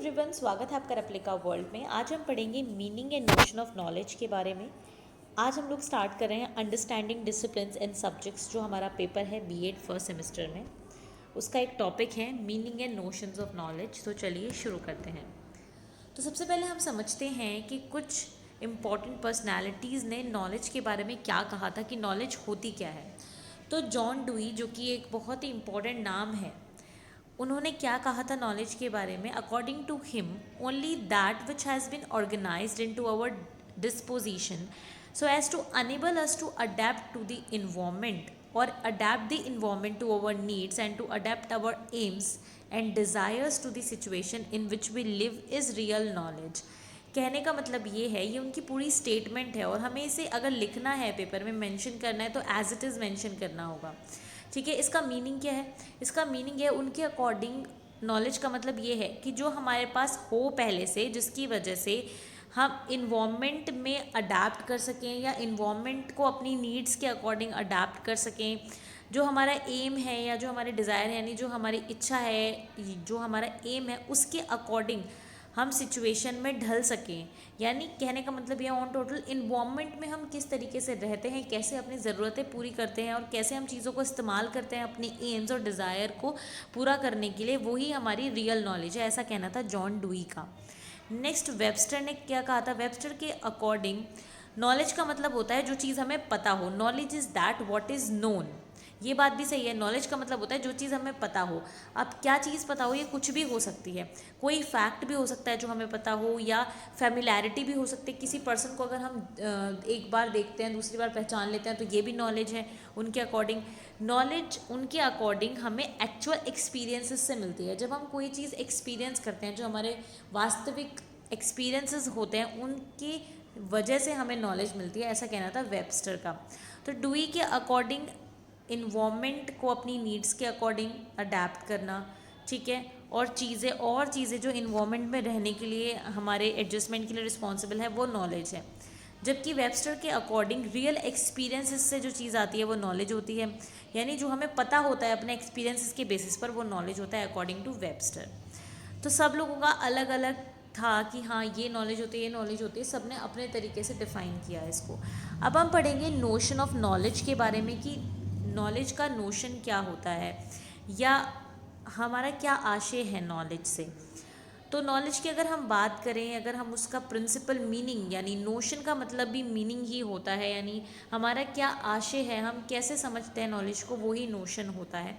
Everyone, स्वागत है आपका रेप्लिका वर्ल्ड में। आज हम पढ़ेंगे meaning and notion of knowledge के बारे में। आज हम लोग स्टार्ट कर रहे हैं अंडरस्टैंडिंग डिसिप्लिन्स एंड सब्जेक्ट्स, जो हमारा पेपर है बीएड फर्स्ट सेमेस्टर में। उसका एक टॉपिक है meaning and notions of knowledge. तो चलिए शुरू करते हैं। तो सबसे पहले हम समझते हैं कि कुछ इम्पॉर्टेंट पर्सनैलिटीज़ ने नॉलेज के बारे में क्या कहा था, कि नॉलेज होती क्या है। तो जॉन डुई, जो कि एक बहुत ही इम्पॉर्टेंट नाम है, उन्होंने क्या कहा था नॉलेज के बारे में। According to him, only that which has been organised into our disposition so as to enable us to adapt to the environment or adapt the environment to our needs and to adapt our aims and desires to the situation in which we live is real knowledge। कहने का मतलब ये है, ये उनकी पूरी statement है और हमें इसे अगर लिखना है, पेपर में मेंशन करना है, तो एज इट इज़ मेंशन करना होगा। ठीक है, इसका मीनिंग क्या है? इसका मीनिंग है, उनके अकॉर्डिंग नॉलेज का मतलब ये है कि जो हमारे पास हो पहले से, जिसकी वजह से हम इन्वामेंट में अडाप्ट कर सकें या इन्वामेंट को अपनी नीड्स के अकॉर्डिंग अडाप्ट कर सकें। जो हमारा एम है या जो हमारे डिज़ायर है, यानी जो हमारी इच्छा है, जो हमारा एम है, उसके अकॉर्डिंग हम सिचुएशन में ढल सकें। यानी कहने का मतलब ये ऑन टोटल इन्वामेंट में हम किस तरीके से रहते हैं, कैसे अपनी ज़रूरतें पूरी करते हैं और कैसे हम चीज़ों को इस्तेमाल करते हैं अपनी एम्स और डिज़ायर को पूरा करने के लिए, वही हमारी रियल नॉलेज है। ऐसा कहना था जॉन डुई का। नेक्स्ट, वेबस्टर ने क्या कहा था? वेबस्टर के अकॉर्डिंग नॉलेज का मतलब होता है जो चीज़ हमें पता हो। Knowledge is that what is known. ये बात भी सही है, नॉलेज का मतलब होता है जो चीज़ हमें पता हो। अब क्या चीज़ पता हो, ये कुछ भी हो सकती है। कोई फैक्ट भी हो सकता है जो हमें पता हो, या फैमिलैरिटी भी हो सकती है। किसी पर्सन को अगर हम एक बार देखते हैं, दूसरी बार पहचान लेते हैं, तो ये भी नॉलेज है उनके अकॉर्डिंग। नॉलेज उनके अकॉर्डिंग हमें एक्चुअल एक्सपीरियंसेस से मिलती है। जब हम कोई चीज़ एक्सपीरियंस करते हैं, जो हमारे वास्तविक एक्सपीरियंसेस होते हैं, उनकी वजह से हमें नॉलेज मिलती है। ऐसा कहना था वेबस्टर का। तो डुई के अकॉर्डिंग इन्वामेंट को अपनी नीड्स के अकॉर्डिंग अडेप्ट करना, ठीक है, और चीज़ें जो इन्वामेंट में रहने के लिए हमारे एडजस्टमेंट के लिए रिस्पॉन्सिबल है, वो नॉलेज है। जबकि वेबस्टर के अकॉर्डिंग रियल एक्सपीरियंसेस से जो चीज़ आती है वो नॉलेज होती है। यानी जो हमें पता होता है अपने एक्सपीरियंसेस के बेसिस पर, वो नॉलेज होता है अकॉर्डिंग टू वेबस्टर। तो सब लोगों का अलग अलग था कि हाँ ये नॉलेज होती है, ये नॉलेज होती है। सब ने अपने तरीके से डिफ़ाइन किया है इसको। अब हम पढ़ेंगे नोशन ऑफ नॉलेज के बारे में, कि नॉलेज का नोशन क्या होता है या हमारा क्या आशय है नॉलेज से। तो नॉलेज की अगर हम बात करें, अगर हम उसका प्रिंसिपल मीनिंग, यानी नोशन का मतलब भी मीनिंग ही होता है, यानी हमारा क्या आशय है, हम कैसे समझते हैं नॉलेज को, वही नोशन होता है।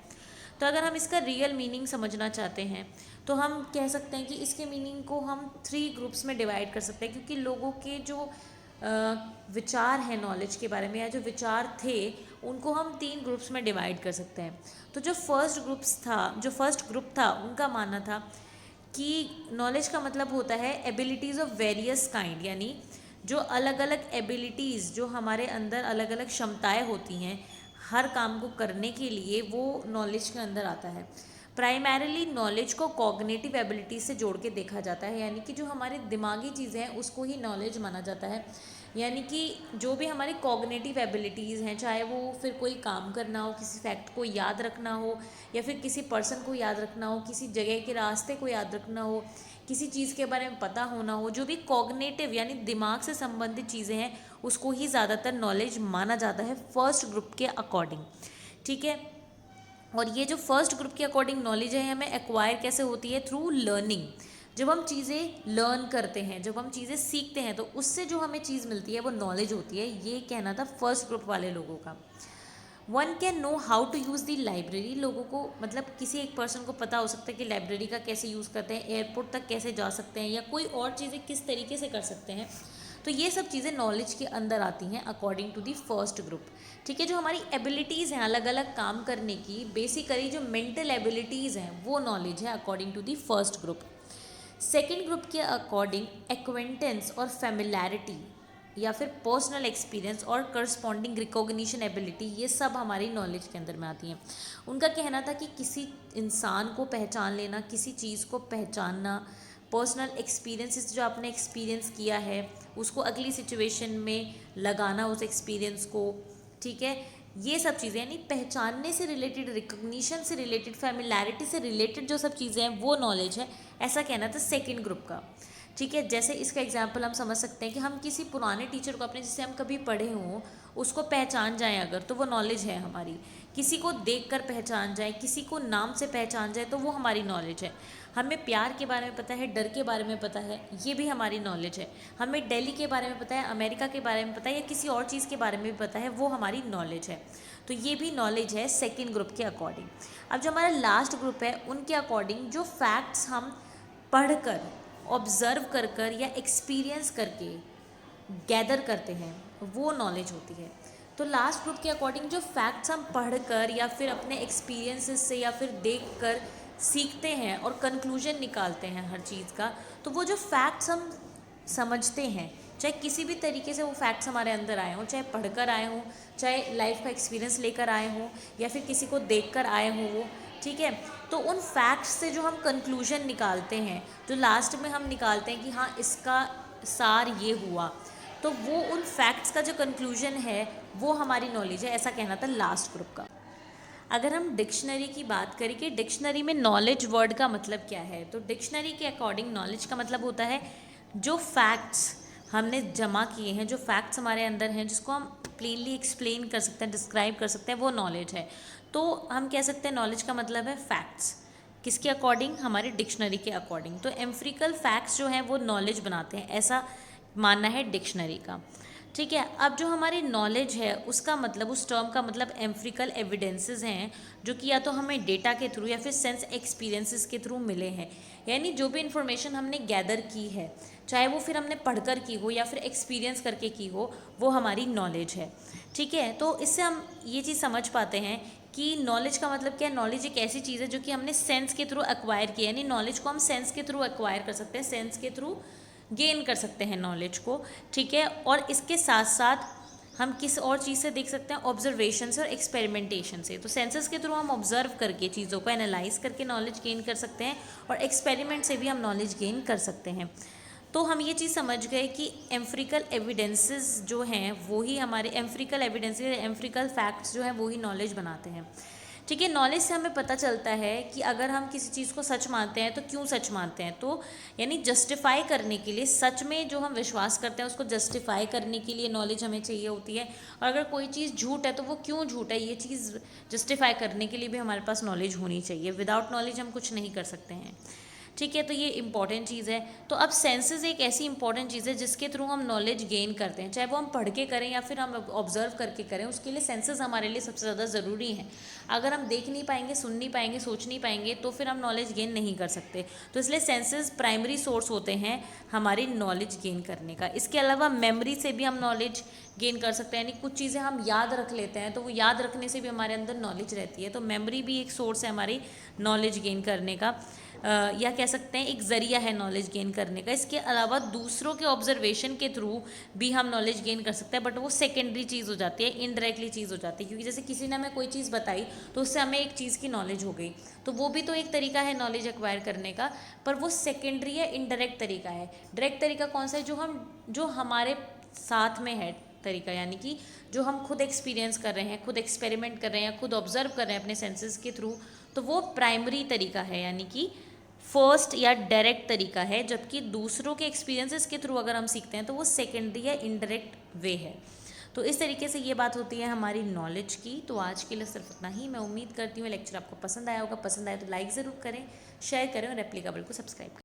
तो अगर हम इसका रियल मीनिंग समझना चाहते हैं, तो हम कह सकते हैं कि इसके मीनिंग को हम 3 ग्रुप्स में डिवाइड कर सकते हैं, क्योंकि लोगों के जो विचार हैं नॉलेज के बारे में, या जो विचार थे, उनको हम 3 ग्रुप्स में डिवाइड कर सकते हैं। तो जो फर्स्ट ग्रुप था, उनका मानना था कि नॉलेज का मतलब होता है एबिलिटीज़ ऑफ वेरियस काइंड, यानी जो अलग अलग एबिलिटीज़, जो हमारे अंदर अलग अलग क्षमताएं होती हैं हर काम को करने के लिए, वो नॉलेज के अंदर आता है। प्राइमरीली नॉलेज को कॉग्निटिव एबिलिटी से जोड़ के देखा जाता है, यानी कि जो हमारी दिमागी चीज़ें हैं उसको ही नॉलेज माना जाता है। यानी कि जो भी हमारी कॉग्निटिव एबिलिटीज़ हैं, चाहे वो फिर कोई काम करना हो, किसी फैक्ट को याद रखना हो, या फिर किसी पर्सन को याद रखना हो, किसी जगह के रास्ते को याद रखना हो, किसी चीज़ के बारे में पता होना हो, जो भी कॉग्निटिव यानी दिमाग से संबंधित चीज़ें हैं, उसको ही ज़्यादातर नॉलेज माना जाता है फर्स्ट ग्रुप के अकॉर्डिंग। ठीक है, और ये जो फर्स्ट ग्रुप के अकॉर्डिंग नॉलेज है, हमें एक्वायर कैसे होती है? Through learning. जब हम चीज़ें लर्न करते हैं, जब हम चीज़ें सीखते हैं, तो उससे जो हमें चीज़ मिलती है वो नॉलेज होती है। ये कहना था फर्स्ट ग्रुप वाले लोगों का। One can know how to use the library. लोगों को मतलब किसी एक पर्सन को पता हो सकता है कि लाइब्रेरी का कैसे यूज़ करते हैं, एयरपोर्ट तक कैसे जा सकते हैं, या कोई और चीज़ें किस तरीके से कर सकते हैं। तो ये सब चीज़ें नॉलेज के अंदर आती हैं according to the first group. ठीक है, जो हमारी एबिलिटीज़ हैं अलग अलग काम करने की, बेसिकली जो मेंटल एबिलिटीज़ हैं, वो नॉलेज है according to the first group. Second group के अकॉर्डिंग एक्वेंटेंस और फेमिलैरिटी, या फिर पर्सनल एक्सपीरियंस और करस्पॉन्डिंग रिकॉग्निशन एबिलिटी, ये सब हमारी नॉलेज के अंदर में आती हैं। उनका कहना था कि किसी इंसान को पहचान लेना, किसी चीज़ को पहचानना, पर्सनल एक्सपीरियंसेस जो आपने एक्सपीरियंस किया है उसको अगली सिचुएशन में लगाना, उस एक्सपीरियंस को, ठीक है, ये सब चीज़ें, यानी पहचानने से रिलेटेड, रिकॉग्निशन से रिलेटेड, फैमिलैरिटी से रिलेटेड जो सब चीज़ें हैं, वो नॉलेज है ऐसा कहना था सेकेंड ग्रुप का। ठीक है, जैसे इसका एग्जाम्पल हम समझ सकते हैं कि हम किसी पुराने टीचर को अपने जिससे हम कभी पढ़े हों उसको पहचान जाएं अगर, तो वो नॉलेज है हमारी। किसी को देखकर पहचान जाए, किसी को नाम से पहचान जाए, तो वो हमारी नॉलेज है। हमें प्यार के बारे में पता है, डर के बारे में पता है, ये भी हमारी नॉलेज है। हमें दिल्ली के बारे में पता है, अमेरिका के बारे में पता है, या किसी और चीज़ के बारे में भी पता है, वो हमारी नॉलेज है। तो ये भी नॉलेज है सेकेंड ग्रुप के अकॉर्डिंग। अब जो हमारा लास्ट ग्रुप है उनके अकॉर्डिंग जो फैक्ट्स हम पढ़कर, ऑब्जर्व कर कर या एक्सपीरियंस करके गैदर करते हैं, वो नॉलेज होती है। तो लास्ट ग्रुप के अकॉर्डिंग जो फैक्ट्स हम पढ़कर या फिर अपने एक्सपीरियंसेस से या फिर देख कर सीखते हैं और कंक्लूजन निकालते हैं हर चीज़ का, तो वो जो फैक्ट्स हम समझते हैं, चाहे किसी भी तरीके से वो फैक्ट्स हमारे अंदर आए हों, चाहे पढ़कर आए हों, चाहे लाइफ का एक्सपीरियंस लेकर आए हों, या फिर किसी को देखकर आए हों वो, ठीक है। तो उन फैक्ट्स से जो हम कंक्लूजन निकालते हैं, जो लास्ट में हम निकालते हैं कि हाँ इसका सार ये हुआ, तो वो उन फैक्ट्स का जो कंक्लूजन है वो हमारी नॉलेज है, ऐसा कहना था लास्ट ग्रुप का। अगर हम डिक्शनरी की बात करें कि डिक्शनरी में नॉलेज वर्ड का मतलब क्या है, तो डिक्शनरी के अकॉर्डिंग नॉलेज का मतलब होता है जो फैक्ट्स हमने जमा किए हैं, जो फैक्ट्स हमारे अंदर हैं, जिसको हम प्लेनली एक्सप्लेन कर सकते हैं, डिस्क्राइब कर सकते हैं, वो नॉलेज है। तो हम कह सकते हैं नॉलेज का मतलब है फैक्ट्स। किसके अकॉर्डिंग? हमारे डिक्शनरी के अकॉर्डिंग। तो एम्फिरिकल फैक्ट्स जो हैं वो नॉलेज बनाते हैं, ऐसा मानना है डिक्शनरी का। ठीक है, अब जो हमारी नॉलेज है उसका मतलब, उस टर्म का मतलब एम्फिरिकल एविडेंसेस हैं, जो कि या तो हमें डेटा के थ्रू या फिर सेंस एक्सपीरियंसेस के थ्रू मिले हैं। यानी जो भी इन्फॉर्मेशन हमने गैदर की है, चाहे वो फिर हमने पढ़कर की हो या फिर एक्सपीरियंस करके की हो, वो हमारी नॉलेज है। ठीक है, तो इससे हम ये चीज़ समझ पाते हैं कि नॉलेज का मतलब क्या है। नॉलेज एक ऐसी चीज़ है जो कि हमने सेंस के थ्रू एक्वायर की है, यानी नॉलेज को हम सेंस के थ्रू एक्वायर कर सकते हैं, सेंस के थ्रू गेन कर सकते हैं नॉलेज को। ठीक है, और इसके साथ साथ हम किस और चीज़ से देख सकते हैं? ऑब्जर्वेशन से और एक्सपेरिमेंटेशन से। तो सेंसेस के थ्रू हम ऑब्जर्व करके चीज़ों को एनालाइज करके नॉलेज गेन कर सकते हैं, और एक्सपेरिमेंट से भी हम नॉलेज गेन कर सकते हैं। तो हम ये चीज़ समझ गए कि एम्फिरिकल एविडेंसेस जो हैं वो ही हमारे, एम्फिरिकल एविडेंसेस, एम्फिरिकल फैक्ट्स जो हैं वो ही नॉलेज बनाते हैं। ठीक है, नॉलेज से हमें पता चलता है कि अगर हम किसी चीज़ को सच मानते हैं तो क्यों सच मानते हैं। तो यानी जस्टिफाई करने के लिए, सच में जो हम विश्वास करते हैं उसको जस्टिफाई करने के लिए नॉलेज हमें चाहिए होती है। और अगर कोई चीज़ झूठ है तो वो क्यों झूठ है, ये चीज़ जस्टिफाई करने के लिए भी हमारे पास नॉलेज होनी चाहिए। विदाउट नॉलेज हम कुछ नहीं कर सकते हैं। ठीक है, तो ये इंपॉर्टेंट चीज़ है। तो अब सेंसेस एक ऐसी इंपॉर्टेंट चीज़ है जिसके थ्रू हम नॉलेज गेन करते हैं, चाहे वो हम पढ़ के करें या फिर हम ऑब्जर्व करके करें, उसके लिए सेंसेस हमारे लिए सबसे ज़्यादा ज़रूरी हैं। अगर हम देख नहीं पाएंगे, सुन नहीं पाएंगे, सोच नहीं पाएंगे, तो फिर हम नॉलेज गेन नहीं कर सकते। तो इसलिए सेंसेस प्राइमरी सोर्स होते हैं हमारी नॉलेज गेन करने का। इसके अलावा मेमोरी से भी हम नॉलेज गेन कर सकते हैं, यानी कुछ चीज़ें हम याद रख लेते हैं तो वो याद रखने से भी हमारे अंदर नॉलेज रहती है। तो मेमोरी भी एक सोर्स है हमारी नॉलेज गेन करने का, या कह सकते हैं एक ज़रिया है नॉलेज गेन करने का। इसके अलावा दूसरों के ऑब्जर्वेशन के थ्रू भी हम नॉलेज गेन कर सकते हैं, बट वो सेकेंडरी चीज़ हो जाती है, इनडायरेक्टली चीज़ हो जाती है। क्योंकि जैसे किसी ने हमें कोई चीज़ बताई तो उससे हमें एक चीज़ की नॉलेज हो गई, तो वो भी तो एक तरीका है नॉलेज एक्वायर करने का, पर वो सेकेंडरी है, इनडायरेक्ट तरीका है। डायरेक्ट तरीका कौन सा है? जो हमारे साथ में है तरीका, यानी कि जो हम खुद एक्सपीरियंस कर रहे हैं, खुद एक्सपेरिमेंट कर रहे हैं, खुद ऑब्जर्व कर रहे हैं अपने सेंसेस के थ्रू, तो वो प्राइमरी तरीका है, यानी कि फर्स्ट या डायरेक्ट तरीका है। जबकि दूसरों के एक्सपीरियंसेस के थ्रू अगर हम सीखते हैं तो वो सेकेंडरी या इनडायरेक्ट वे है। तो इस तरीके से ये बात होती है हमारी नॉलेज की। तो आज के लिए सिर्फ इतना ही। मैं उम्मीद करती हूँ लेक्चर आपको पसंद आया होगा। पसंद आए तो लाइक ज़रूर करें, शेयर करें और एप्लीकेबल को सब्सक्राइब करें।